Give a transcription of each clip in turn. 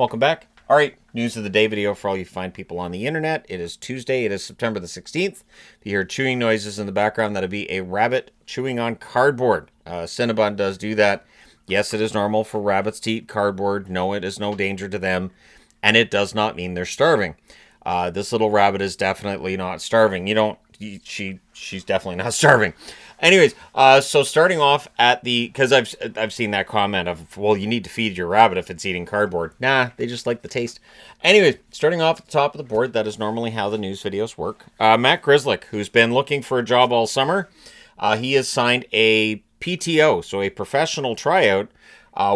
Welcome back. All right, news of the day video for all you fine people on the internet. It is Tuesday. It is September the 16th. If you hear chewing noises in the background, that'll be a rabbit chewing on cardboard. Cinnabon does do that. Yes, it is normal for rabbits to eat cardboard. No, it is no danger to them, and it does not mean they're starving. This little rabbit is definitely not starving. She's definitely not starving. Anyways, so starting off at because I've seen that comment of, well, you need to feed your rabbit if it's eating cardboard. Nah, they just like the taste. Anyways, starting off at the top of the board, that is normally how the news videos work. Matt Grzelcyk, who's been looking for a job all summer, he has signed a PTO, so a professional tryout,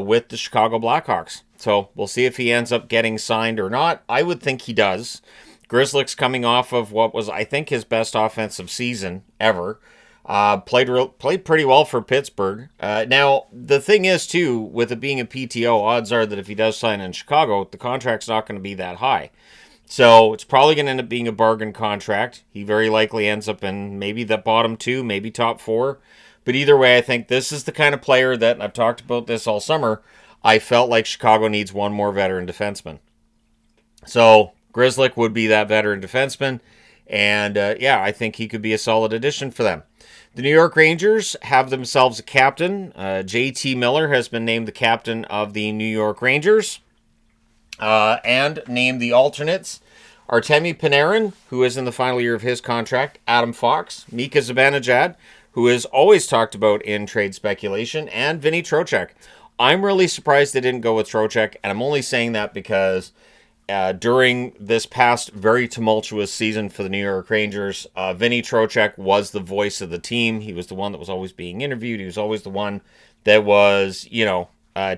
with the Chicago Blackhawks. So we'll see if he ends up getting signed or not. I would think he does. Grzelcyk's coming off of what was, I think, his best offensive season ever. Played pretty well for Pittsburgh. Now, the thing is, too, with it being a PTO, odds are that if he does sign in Chicago, the contract's not going to be that high. So it's probably going to end up being a bargain contract. He very likely ends up in maybe the bottom two, maybe top four. But either way, I think this is the kind of player that, and I've talked about this all summer, I felt like Chicago needs one more veteran defenseman. So Grzelcyk would be that veteran defenseman. And I think he could be a solid addition for them. The New York Rangers have themselves a captain. JT Miller has been named the captain of the New York Rangers. And named the alternates Artemi Panarin, who is in the final year of his contract, Adam Fox, Mika Zibanejad, who is always talked about in trade speculation, and Vinny Trocheck. I'm really surprised they didn't go with Trocheck, and I'm only saying that because during this past very tumultuous season for the New York Rangers, Vinny Trocheck was the voice of the team. He was the one that was always being interviewed. He was always the one that was,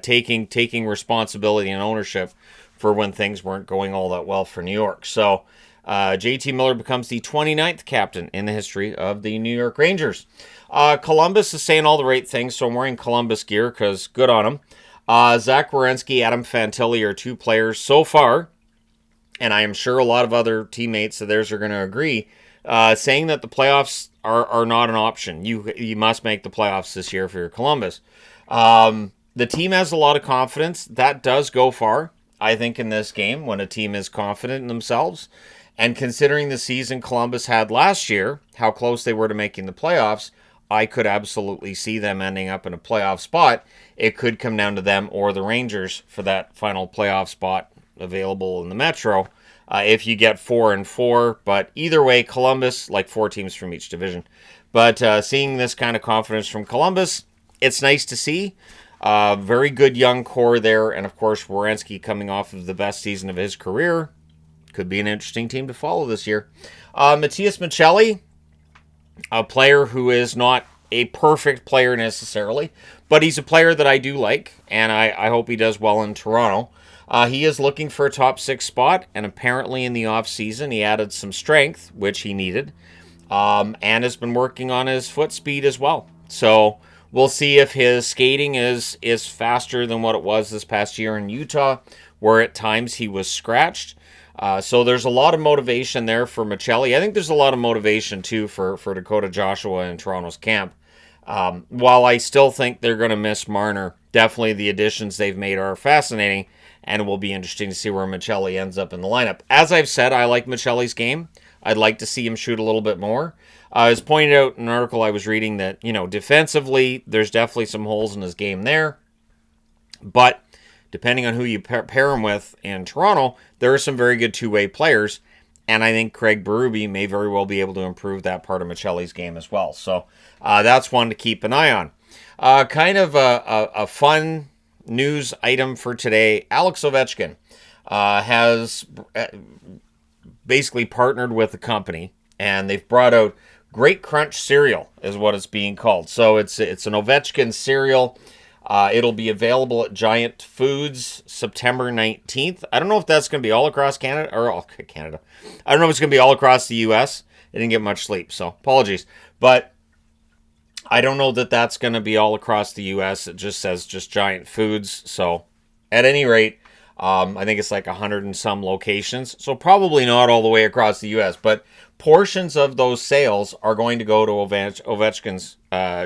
taking responsibility and ownership for when things weren't going all that well for New York. So JT Miller becomes the 29th captain in the history of the New York Rangers. Columbus is saying all the right things, so I'm wearing Columbus gear because good on them. Zach Werenski, Adam Fantilli are two players so far, and I am sure a lot of other teammates of theirs are going to agree, saying that the playoffs are not an option. You must make the playoffs this year for your Columbus. The team has a lot of confidence. That does go far, I think, in this game when a team is confident in themselves. And considering the season Columbus had last year, how close they were to making the playoffs, I could absolutely see them ending up in a playoff spot. It could come down to them or the Rangers for that final playoff spot available in the Metro if you get 4-4. But either way, Columbus, like 4 teams from each division. But seeing this kind of confidence from Columbus, it's nice to see. Very good young core there. And of course, Werenski coming off of the best season of his career. Could be an interesting team to follow this year. Matthias Maccelli, a player who is not a perfect player necessarily, but he's a player that I do like, and I hope he does well in Toronto. He is looking for a top 6 spot, and apparently in the offseason he added some strength, which he needed, and has been working on his foot speed as well. So we'll see if his skating is faster than what it was this past year in Utah, where at times he was scratched. So there's a lot of motivation there for Maccelli. I think there's a lot of motivation, too, for Dakota Joshua in Toronto's camp. While I still think they're going to miss Marner, definitely the additions they've made are fascinating, and it will be interesting to see where Maccelli ends up in the lineup. As I've said, I like Maccelli's game. I'd like to see him shoot a little bit more. I was pointed out in an article I was reading that, defensively, there's definitely some holes in his game there. But depending on who you pair him with in Toronto, there are some very good two-way players, and I think Craig Berube may very well be able to improve that part of Maccelli's game as well. So that's one to keep an eye on. Kind of a fun news item for today. Alex Ovechkin has basically partnered with a company, and they've brought out Great Crunch cereal is what it's being called. So it's an Ovechkin cereal. It'll be available at Giant Foods September 19th. I don't know if that's going to be all across Canada. I don't know if it's going to be all across the U.S. I didn't get much sleep, so apologies. But I don't know that that's going to be all across the U.S. It just says just Giant Foods. So at any rate, I think it's like 100 and some locations. So probably not all the way across the U.S., but portions of those sales are going to go to Ovechkin's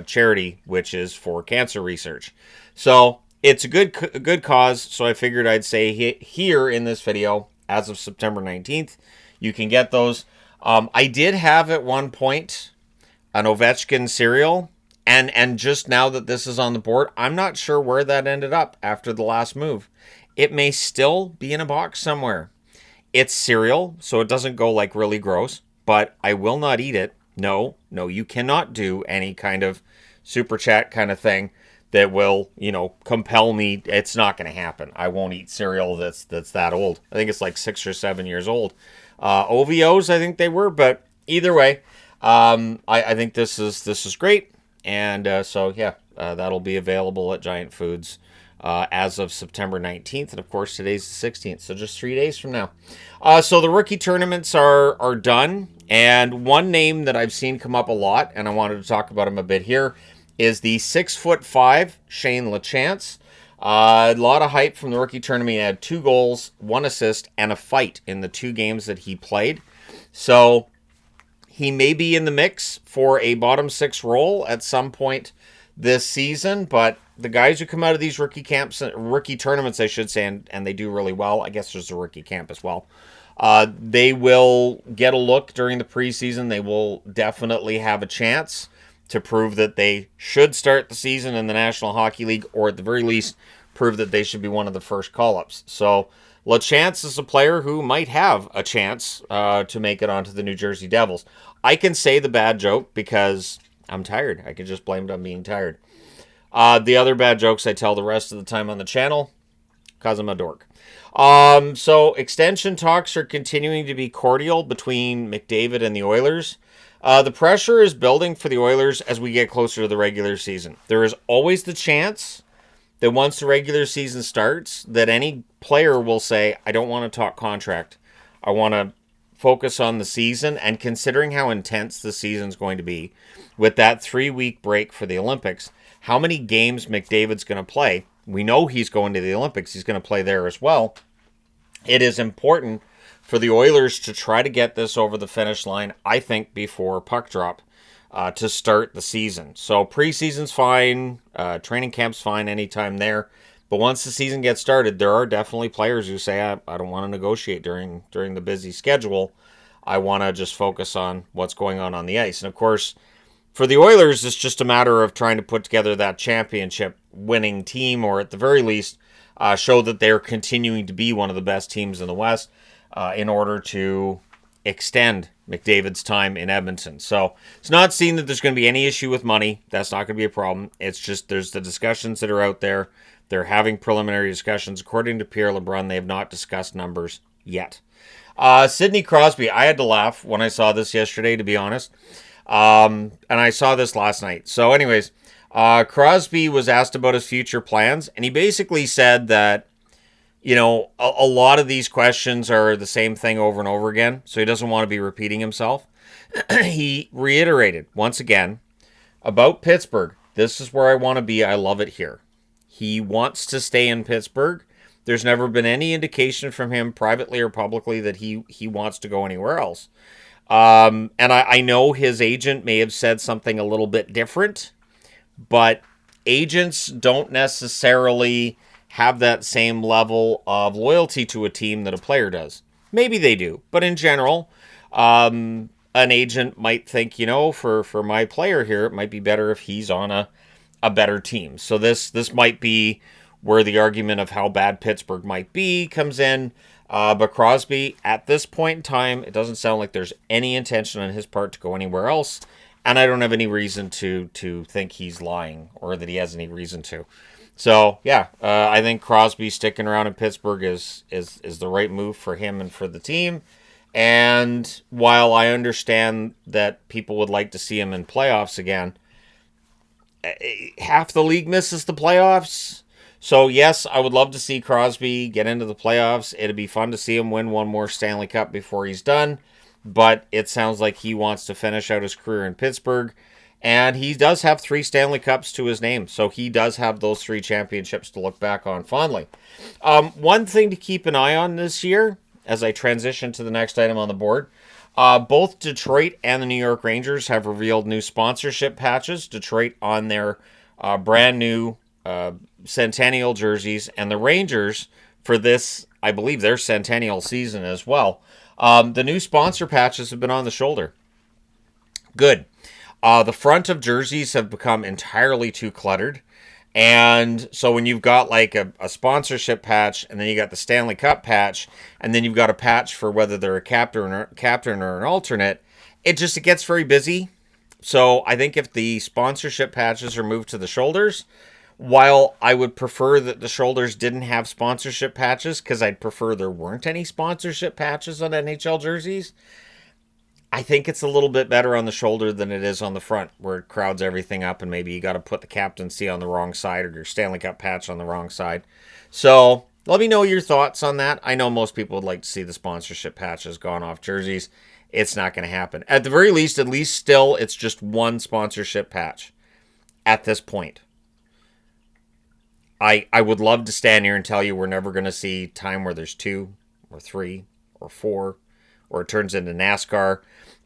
charity, which is for cancer research. So it's a good cause, so I figured I'd say here in this video, as of September 19th, you can get those. I did have at one point an Ovechkin cereal, and just now that this is on the board, I'm not sure where that ended up after the last move. It may still be in a box somewhere. It's cereal, so it doesn't go like really gross, but I will not eat it. No, you cannot do any kind of super chat kind of thing that will, compel me. It's not going to happen. I won't eat cereal that's that old. I think it's like 6 or 7 years old. OVOs, I think they were, but either way, I think this is great, and so yeah, that'll be available at Giant Foods as of September 19th, and of course today's the 16th, so just 3 days from now. So the rookie tournaments are done, and one name that I've seen come up a lot, and I wanted to talk about him a bit here, is the 6'5" Shane Lachance. A lot of hype from the rookie tournament. He had 2 goals, 1 assist, and a fight in the 2 games that he played. So he may be in the mix for a bottom 6 role at some point this season, but the guys who come out of these rookie tournaments, I should say, and they do really well. I guess there's a rookie camp as well. They will get a look during the preseason. They will definitely have a chance to prove that they should start the season in the National Hockey League, or at the very least, prove that they should be one of the first call-ups. So Lachance is a player who might have a chance to make it onto the New Jersey Devils. I can say the bad joke because I'm tired. I can just blame it on being tired. The other bad jokes I tell the rest of the time on the channel because I'm a dork. So extension talks are continuing to be cordial between McDavid and the Oilers. The pressure is building for the Oilers as we get closer to the regular season. There is always the chance that once the regular season starts, that any player will say, I don't want to talk contract. I want to focus on the season. And considering how intense the season's going to be, with that 3-week break for the Olympics, how many games McDavid's going to play, we know he's going to the Olympics. He's going to play there as well. It is important for the Oilers to try to get this over the finish line, I think, before puck drop to start the season. So preseason's fine, training camp's fine anytime there. But once the season gets started, there are definitely players who say, I don't want to negotiate during the busy schedule. I want to just focus on what's going on the ice. And of course, for the Oilers, it's just a matter of trying to put together that championship winning team, or at the very least, show that they're continuing to be one of the best teams in the West in order to extend McDavid's time in Edmonton. So it's not seen that there's going to be any issue with money. That's not going to be a problem. It's just there's the discussions that are out there. They're having preliminary discussions. According to Pierre LeBrun, they have not discussed numbers yet. Sidney Crosby, I had to laugh when I saw this yesterday, to be honest. And I saw this last night. So anyways, Crosby was asked about his future plans, and he basically said that, a lot of these questions are the same thing over and over again, so he doesn't want to be repeating himself. He reiterated, once again, about Pittsburgh. This is where I want to be. I love it here. He wants to stay in Pittsburgh. There's never been any indication from him, privately or publicly, that he wants to go anywhere else. And I know his agent may have said something a little bit different, but agents don't necessarily have that same level of loyalty to a team that a player does. Maybe they do, but in general, an agent might think, for my player here, it might be better if he's on a better team. So this might be where the argument of how bad Pittsburgh might be comes in. But Crosby, at this point in time, it doesn't sound like there's any intention on his part to go anywhere else. And I don't have any reason to think he's lying or that he has any reason to. So, yeah, I think Crosby sticking around in Pittsburgh is the right move for him and for the team. And while I understand that people would like to see him in playoffs again, half the league misses the playoffs. So, yes, I would love to see Crosby get into the playoffs. It'd be fun to see him win one more Stanley Cup before he's done. But it sounds like he wants to finish out his career in Pittsburgh. And he does have 3 Stanley Cups to his name. So he does have those 3 championships to look back on fondly. One thing to keep an eye on this year, as I transition to the next item on the board, both Detroit and the New York Rangers have revealed new sponsorship patches. Detroit on their brand new Centennial jerseys, and the Rangers for this, I believe, their Centennial season as well. The new sponsor patches have been on the shoulder. Good. The front of jerseys have become entirely too cluttered. And so when you've got like a sponsorship patch, and then you got the Stanley Cup patch, and then you've got a patch for whether they're a captain or an alternate, it gets very busy. So I think if the sponsorship patches are moved to the shoulders, while I would prefer that the shoulders didn't have sponsorship patches, because I'd prefer there weren't any sponsorship patches on NHL jerseys, I think it's a little bit better on the shoulder than it is on the front, where it crowds everything up, and maybe you got to put the captaincy on the wrong side or your Stanley Cup patch on the wrong side. So let me know your thoughts on that. I know most people would like to see the sponsorship patches gone off jerseys. It's not going to happen. At the very least, still, it's just one sponsorship patch at this point. I would love to stand here and tell you we're never going to see time where there's 2 or 3 or 4, or it turns into NASCAR,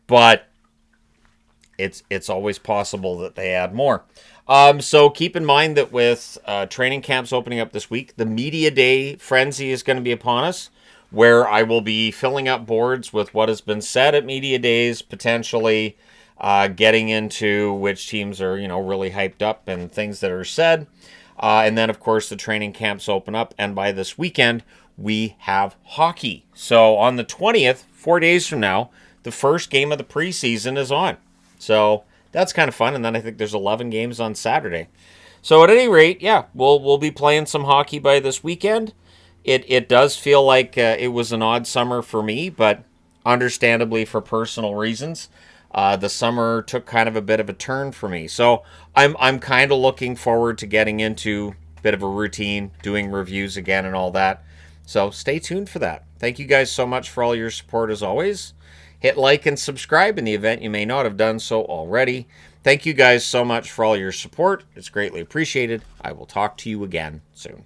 but it's always possible that they add more. So keep in mind that with training camps opening up this week, the media day frenzy is going to be upon us, where I will be filling up boards with what has been said at media days, potentially getting into which teams are really hyped up and things that are said. And then, of course, the training camps open up, and by this weekend, we have hockey. So on the 20th, 4 days from now, the first game of the preseason is on. So that's kind of fun, and then I think there's 11 games on Saturday. So at any rate, yeah, we'll be playing some hockey by this weekend. It does feel like it was an odd summer for me, but understandably for personal reasons. The summer took kind of a bit of a turn for me. So I'm kind of looking forward to getting into a bit of a routine, doing reviews again and all that. So stay tuned for that. Thank you guys so much for all your support as always. Hit like and subscribe in the event you may not have done so already. Thank you guys so much for all your support. It's greatly appreciated. I will talk to you again soon.